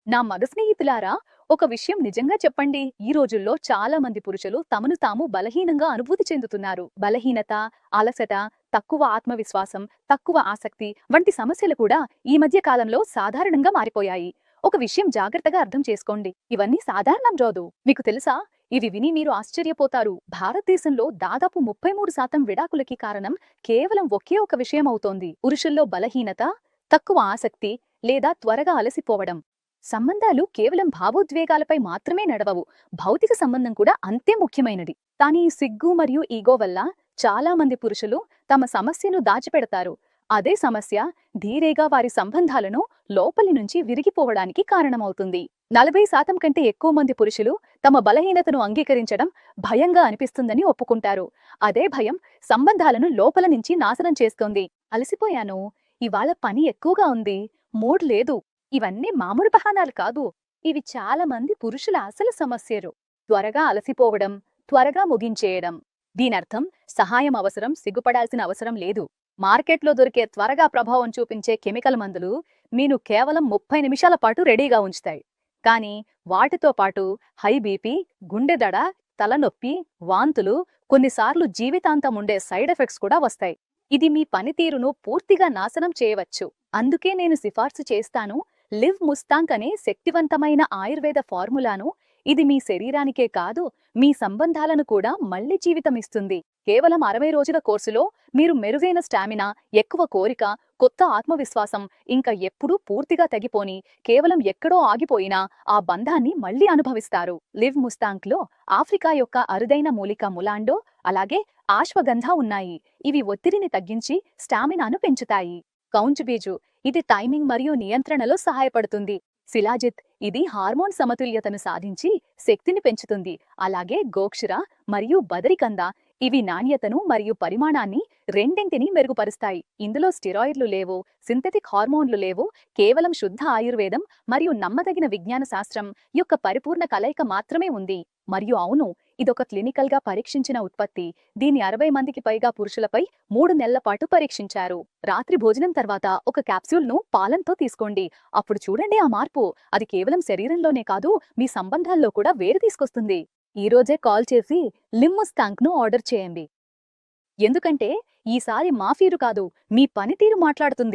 నా మగ స్నేహితులారా, ఒక విషయం నిజంగా చెప్పండి. ఈ రోజుల్లో చాలా మంది పురుషులు తమను తాము బలహీనంగా అనుభూతి చెందుతున్నారు. బలహీనత, అలసట, తక్కువ ఆత్మవిశ్వాసం, తక్కువ ఆసక్తి వంటి సమస్యలు కూడా ఈ మధ్య కాలంలో సాధారణంగా మారిపోయాయి. ఒక విషయం జాగ్రత్తగా అర్థం చేసుకోండి. ఇవన్నీ సాధారణం రాదు. మీకు తెలుసా? ఇవి విని మీరు ఆశ్చర్యపోతారు. భారతదేశంలో దాదాపు 33% విడాకులకి కారణం కేవలం ఒకే ఒక విషయం అవుతోంది. పురుషుల్లో బలహీనత, తక్కువ ఆసక్తి లేదా త్వరగా అలసిపోవడం. సంబంధాలు కేవలం భావోద్వేగాలపై మాత్రమే నడవవు. భౌతిక సంబంధం కూడా అంతే ముఖ్యమైనది. కానీ సిగ్గు మరియు ఈగో వల్ల చాలా మంది పురుషులు తమ సమస్యను దాచిపెడతారు. అదే సమస్య ధీరేగా వారి సంబంధాలను లోపలి నుంచి విరిగిపోవడానికి కారణమవుతుంది. 40% కంటే ఎక్కువ మంది పురుషులు తమ బలహీనతను అంగీకరించడం భయంగా అనిపిస్తుందని ఒప్పుకుంటారు. అదే భయం సంబంధాలను లోపల నుంచి నాశనం చేస్తోంది. అలసిపోయాను, ఇవాళ పని ఎక్కువగా ఉంది, మూడ్ లేదు, ఇవన్నీ మామూలు బహానాలు కాదు. ఇవి చాలా మంది పురుషుల అసలు సమస్యలు. త్వరగా అలసిపోవడం, త్వరగా ముగించేయడం. దీనర్థం సహాయం అవసరం, సిగ్గుపడాల్సిన అవసరం లేదు. మార్కెట్లో దొరికే త్వరగా ప్రభావం చూపించే కెమికల్ మందులు మీను కేవలం 30 నిమిషాల పాటు రెడీగా ఉంచుతాయి. కానీ వాటితో పాటు హై బీపీ, గుండె దడ, తలనొప్పి, వాంతులు, కొన్నిసార్లు జీవితాంతం ఉండే సైడ్ ఎఫెక్ట్స్ కూడా వస్తాయి. ఇది మీ పనితీరును పూర్తిగా నాశనం చేయవచ్చు. అందుకే నేను సిఫార్సు చేస్తాను, లివ్ ముస్తాంక్ అనే శక్తివంతమైన ఆయుర్వేద ఫార్ములాను. ఇది మీ శరీరానికే కాదు, మీ సంబంధాలను కూడా మళ్లీ జీవితమిస్తుంది. కేవలం 60 రోజుల కోర్సులో మీరు మెరుగైన స్టామినా, ఎక్కువ కోరిక, కొత్త ఆత్మవిశ్వాసం, ఇంకా ఎప్పుడూ పూర్తిగా తగ్గిపోని, కేవలం ఎక్కడో ఆగిపోయినా ఆ బంధాన్ని మళ్లీ అనుభవిస్తారు. లివ్ ముస్తాంక్ లో ఆఫ్రికా యొక్క అరుదైన మూలిక ములాండో, అలాగే ఆశ్వగంధ ఉన్నాయి. ఇవి ఒత్తిడిని తగ్గించి స్టామినాను పెంచుతాయి. కౌంచ్ బీజు, ఇది టైమింగ్ మరియు నియంత్రణలో సహాయపడుతుంది. శిలాజిత్, ఇది హార్మోన్ సమతుల్యతను సాధించి శక్తిని పెంచుతుంది. అలాగే గోక్షుర మరియు బదరికంద, ఇవి నాణ్యతను మరియు పరిమాణాన్ని రెండింటినీ మెరుగుపరుస్తాయి. ఇందులో స్టెరాయిడ్లు లేవు, సింథటిక్ హార్మోన్లు లేవు, కేవలం శుద్ధ ఆయుర్వేదం మరియు నమ్మదగిన విజ్ఞాన శాస్త్రం యొక్క పరిపూర్ణ కలయిక మాత్రమే ఉంది. మరియు అవును, ఇదొక క్లినికల్ గా పరీక్షించిన ఉత్పత్తి. దీన్ని 60 మందికి పైగా పురుషులపై 3 నెలల పాటు పరీక్షించారు. రాత్రి భోజనం తర్వాత ఒక క్యాప్సూల్ను పాలంతో తీసుకోండి. అప్పుడు చూడండి ఆ మార్పు. అది కేవలం శరీరంలోనే కాదు, మీ సంబంధాల్లో కూడా వేరు తీసుకొస్తుంది. ఈ రోజే కాల్ చేసి లివ్ ముస్తాంక్ ను ఆర్డర్ చేయండి. ఎందుకంటే ఈసారి మాఫీరు కాదు, మీ పనితీరు మాట్లాడుతుంది.